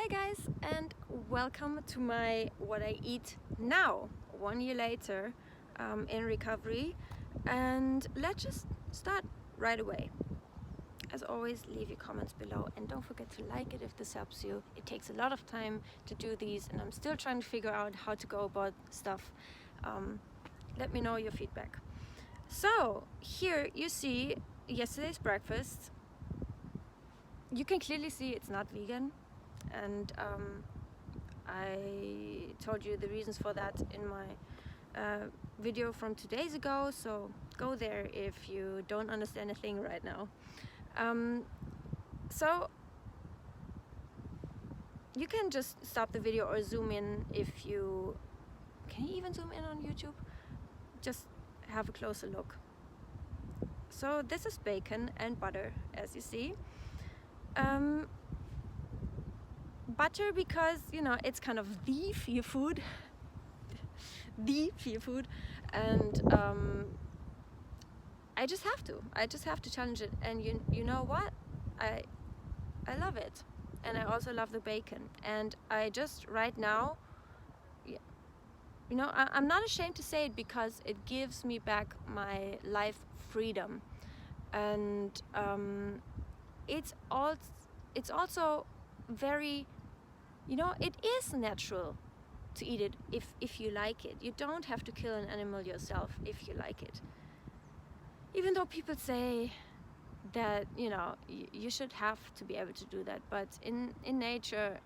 Hi guys, and welcome to my what I eat now, 1 year later, in recovery. And let's just start right away. As always, leave your comments below and don't forget to like it if this helps you. It takes a lot of time to do these and I'm still trying to figure out how to go about stuff. Let me know your feedback. So here you see yesterday's breakfast. You can clearly see it's not vegan, and I told you the reasons for that in my video from 2 days ago, so go there if you don't understand a thing right now. So you can just stop the video or zoom in if you can. You even zoom in on YouTube? Just have a closer look. So this is bacon and butter, as you see. Butter because, you know, it's kind of the fear food, and I just have to challenge it. And you know what, I love it, and I also love the bacon. And I just right now, you know, I'm not ashamed to say it because it gives me back my life freedom, and it's also very, you know, it is natural to eat it if you like it. You don't have to kill an animal yourself if you like it. Even though people say that, you know, you should have to be able to do that, but in nature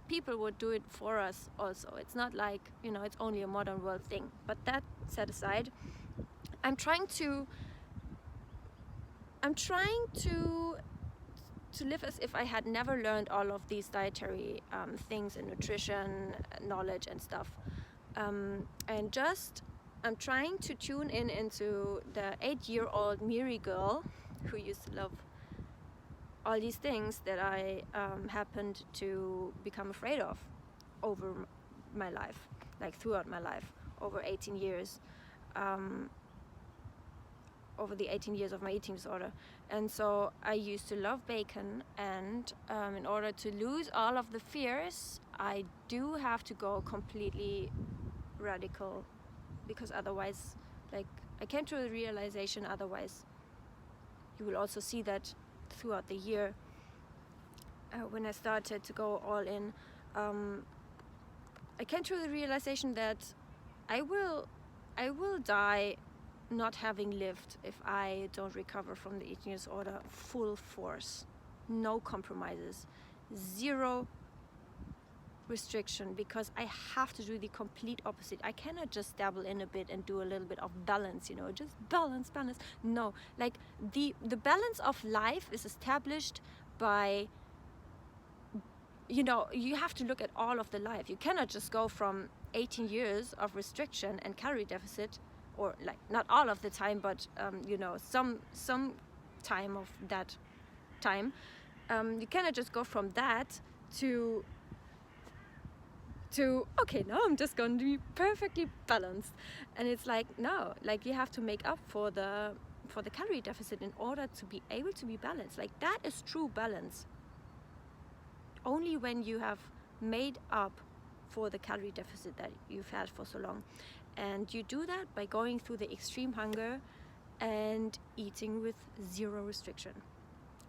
people would do it for us also. It's not like, you know, it's only a modern world thing. But that set aside, I'm trying to live as if I had never learned all of these dietary things and nutrition knowledge and stuff, and I'm trying to tune into the 8-year-old Miri girl who used to love all these things that I happened to become afraid of over my life, like throughout my life, over 18 years, over the 18 years of my eating disorder. And so I used to love bacon, and in order to lose all of the fears, I do have to go completely radical, because otherwise, like, I came to the realization, otherwise you will also see that throughout the year, when I started to go all in, I came to the realization that I will die not having lived if I don't recover from the eating disorder full force. No compromises, zero restriction, because I have to do the complete opposite. I cannot just dabble in a bit and do a little bit of balance, you know, just balance. No, like the balance of life is established by, you know, you have to look at all of the life. You cannot just go from 18 years of restriction and calorie deficit, or like not all of the time, but you know, some time of that time. You cannot just go from that to okay, now I'm just going to be perfectly balanced. And it's like, no, like you have to make up for the calorie deficit in order to be able to be balanced. Like, that is true balance. Only when you have made up for the calorie deficit that you've had for so long. And you do that by going through the extreme hunger and eating with zero restriction.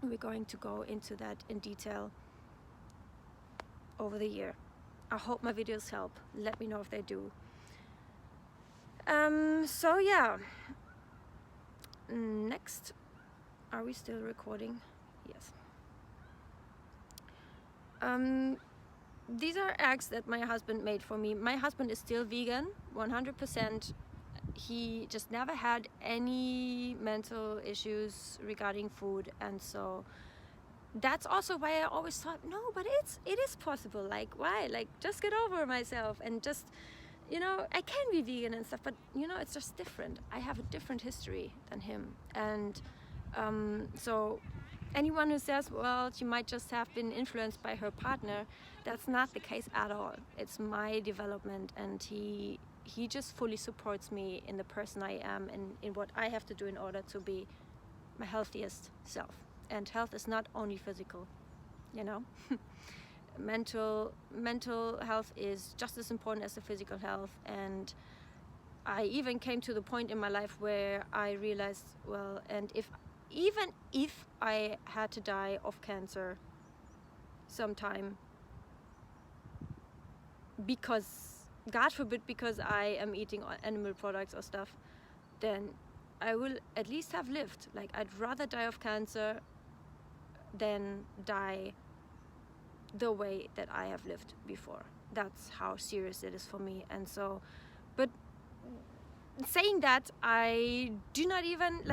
We're going to go into that in detail over the year. I hope my videos help. Let me know if they do. So yeah. Next, are we still recording? Yes. These are eggs that my husband made for me. My husband is still vegan, 100%. He just never had any mental issues regarding food, and so that's also why I always thought, no, but it is possible. Like, why? Like, just get over myself and just, you know, I can be vegan and stuff, but you know, it's just different. I have a different history than him, and so anyone who says, well, she might just have been influenced by her partner, that's not the case at all. It's my development, and he just fully supports me in the person I am and in what I have to do in order to be my healthiest self. And health is not only physical, you know. mental health is just as important as the physical health. And I even came to the point in my life where I realized, well, and even if I had to die of cancer sometime, because, God forbid, because I am eating animal products or stuff, then I will at least have lived. Like, I'd rather die of cancer than die the way that I have lived before. That's how serious it is for me. And so, but saying that, I do not even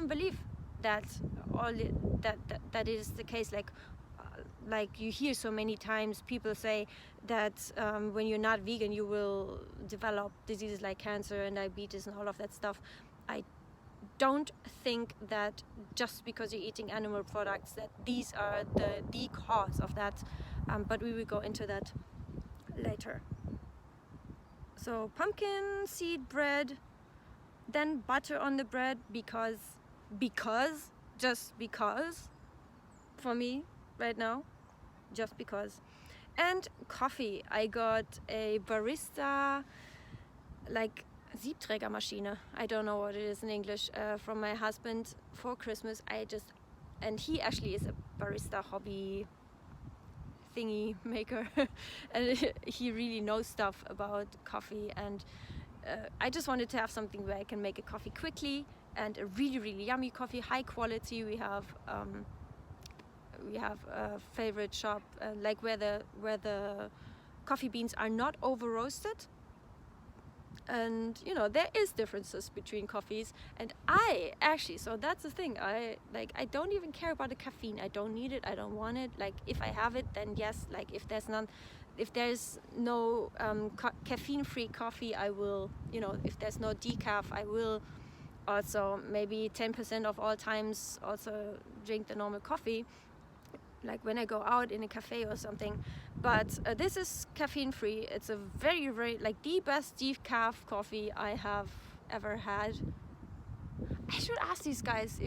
believe that that is the case. Like you hear so many times people say that when you're not vegan, you will develop diseases like cancer and diabetes and all of that stuff. I don't think that just because you're eating animal products that these are the cause of that, but we will go into that later. So pumpkin seed bread, then butter on the bread because just because, for me right now, just because. And coffee, I got a barista, like Siebträgermaschine, I don't know what it is in English, from my husband for Christmas. And he actually is a barista hobby thingy maker and he really knows stuff about coffee, and I just wanted to have something where I can make a coffee quickly, and a really, really yummy coffee, high quality. We have a favorite shop like where the coffee beans are not over roasted. And you know, there is differences between coffees, and I actually, so that's the thing, I don't even care about the caffeine. I don't need it, I don't want it. Like, if I have it, then yes. Like, if there's no caffeine free coffee, I will, you know, if there's no decaf, I will also maybe 10% of all times also drink the normal coffee, like when I go out in a cafe or something. But this is caffeine free. It's a very, very, like, the best decaf coffee I have ever had. I should ask these guys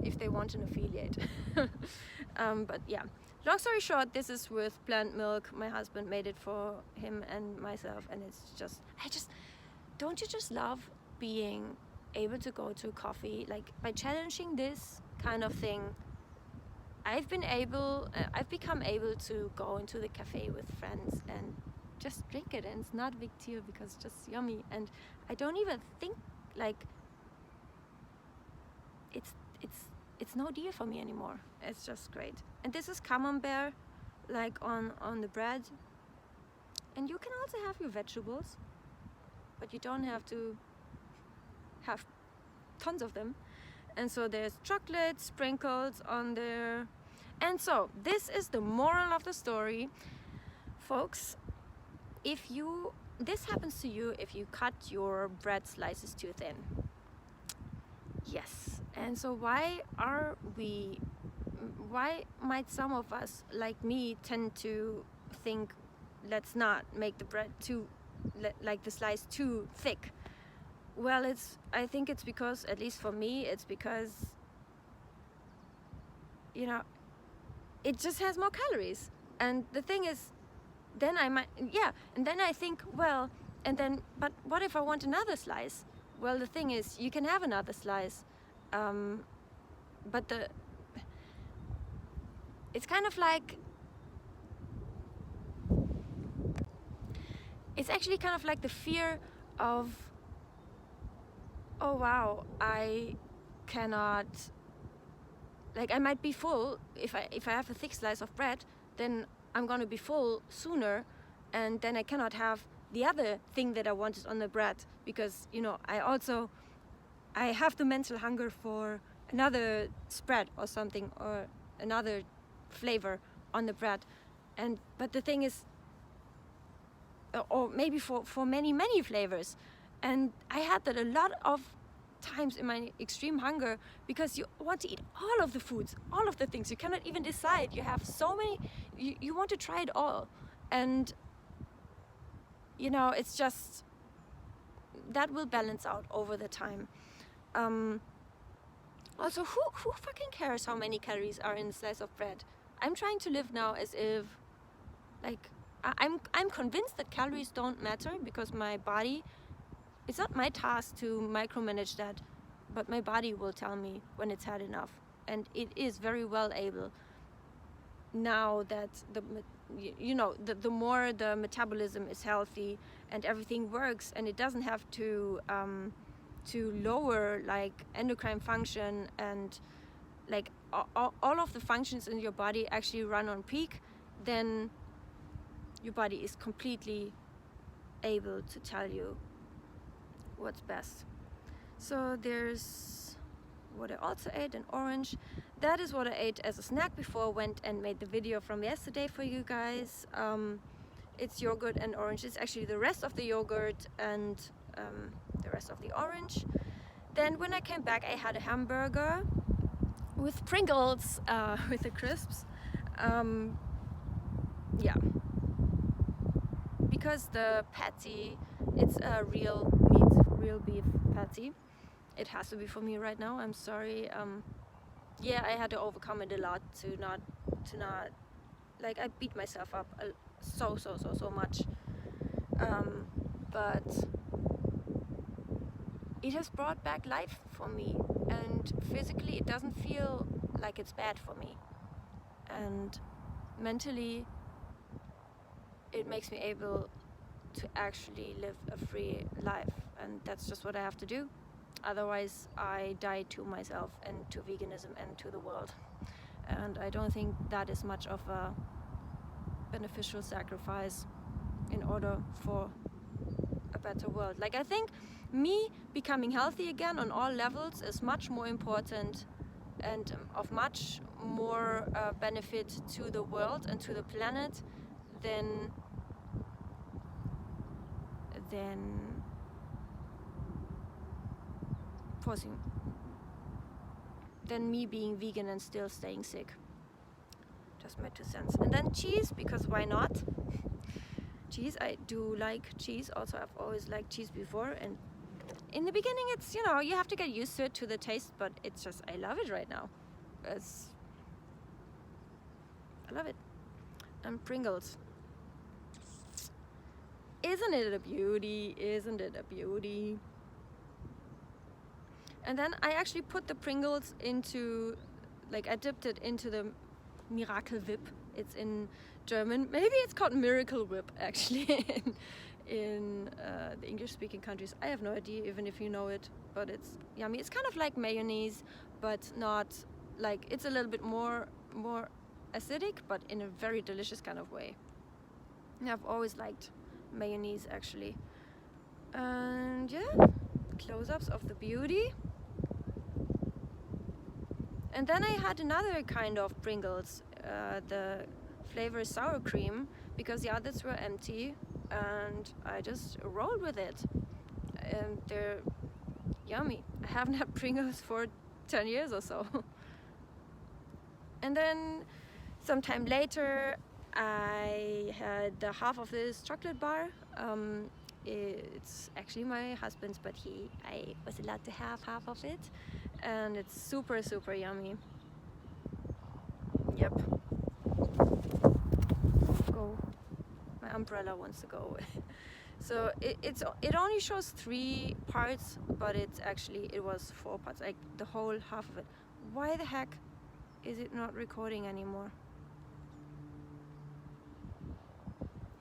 if they want an affiliate. But yeah, long story short, this is with plant milk. My husband made it for him and myself, and it's just, don't you just love being able to go to coffee, like, by challenging this kind of thing? I've become able to go into the cafe with friends and just drink it, and it's not a big deal because it's just yummy, and I don't even think, like, it's no deal for me anymore. It's just great. And this is camembert, like, on the bread, and you can also have your vegetables, but you don't have to have tons of them. And so there's chocolate sprinkles on there. And so this is the moral of the story, folks. If this happens to you if you cut your bread slices too thin. Yes. And so why might some of us, like me, tend to think, let's not make the bread the slice too thick? Well, I think it's because, at least for me, it's because, you know, it just has more calories. And the thing is, then I might, and then I think, well, but what if I want another slice? Well, the thing is, you can have another slice, but it's kind of like, it's actually kind of like the fear of, oh wow, I cannot, like, I might be full if I have a thick slice of bread, then I'm gonna be full sooner, and then I cannot have the other thing that I wanted on the bread, because, you know, I have the mental hunger for another spread or something, or another flavor on the bread. But the thing is, or maybe for many flavors. And I had that a lot of times in my extreme hunger, because you want to eat all of the foods, all of the things. You cannot even decide. You have so many, you want to try it all. And, you know, it's just, that will balance out over the time. Also, who fucking cares how many calories are in a slice of bread? I'm trying to live now as if, like, I'm convinced that calories don't matter, because my body, it's not my task to micromanage that, but my body will tell me when it's had enough, and it is very well able now that the more the metabolism is healthy and everything works, and it doesn't have to lower like endocrine function, and like all of the functions in your body actually run on peak, then your body is completely able to tell you what's best. So there's what I also ate, an orange. That is what I ate as a snack before I went and made the video from yesterday for you guys. It's yogurt and orange. It's actually the rest of the yogurt and the rest of the orange. Then when I came back, I had a hamburger with Pringles, with the crisps. Yeah, because the patty, it's a real meat, real beef patty. It has to be for me right now. I'm sorry. Yeah, I had to overcome it a lot to not like, I beat myself up so much. But it has brought back life for me, and physically it doesn't feel like it's bad for me, and mentally it makes me able to actually live a free life, and that's just what I have to do. Otherwise I die to myself and to veganism and to the world, and I don't think that is much of a beneficial sacrifice in order for a better world. Like, I think me becoming healthy again on all levels is much more important and of much more benefit to the world and to the planet than me being vegan and still staying sick. Just my 2 cents. And then cheese, because why not? Cheese, I do like cheese. Also, I've always liked cheese before, and in the beginning it's, you have to get used to it, to the taste, but it's just, I love it right now. I love it. And Pringles. Isn't it a beauty? Isn't it a beauty? And then I actually put the Pringles into, like, I dipped it into the Miracle Whip. It's in German. Maybe it's called Miracle Whip, actually, in the English-speaking countries. I have no idea, even if you know it, but it's yummy. It's kind of like mayonnaise, but not like, it's a little bit more acidic, but in a very delicious kind of way. And I've always liked mayonnaise, actually. And yeah, close-ups of the beauty. And then I had another kind of Pringles. The flavor is sour cream, because the others were empty, and I just rolled with it. And they're yummy. I haven't had Pringles for 10 years or so. And then sometime later I had the half of this chocolate bar. It's actually my husband's, but I was allowed to have half of it, and it's super yummy. Yep. Go. My umbrella wants to go away. So it only shows 3 parts, but it was 4 parts, like the whole half of it. Why the heck is it not recording anymore?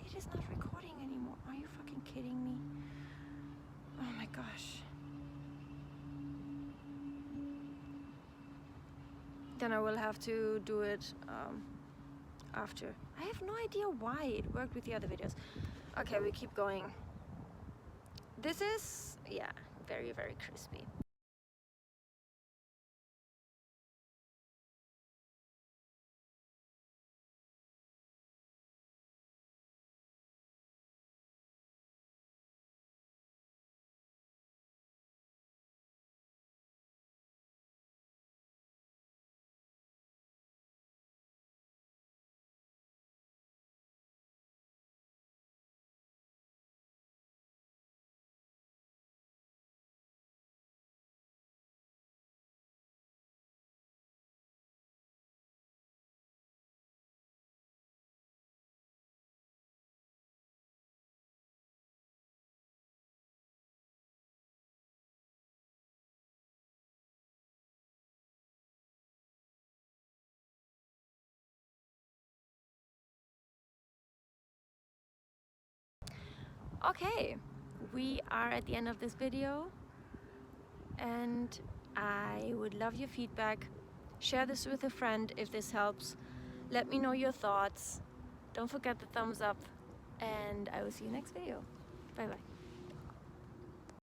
It is not recording anymore. Are you fucking kidding me? Oh my gosh. Then I will have to do it after. I have no idea why it worked with the other videos. Okay, we keep going. This is, yeah, very crispy. Okay, we are at the end of this video, and I would love your feedback. Share this with a friend if this helps. Let me know your thoughts. Don't forget the thumbs up, and I will see you next video. Bye bye.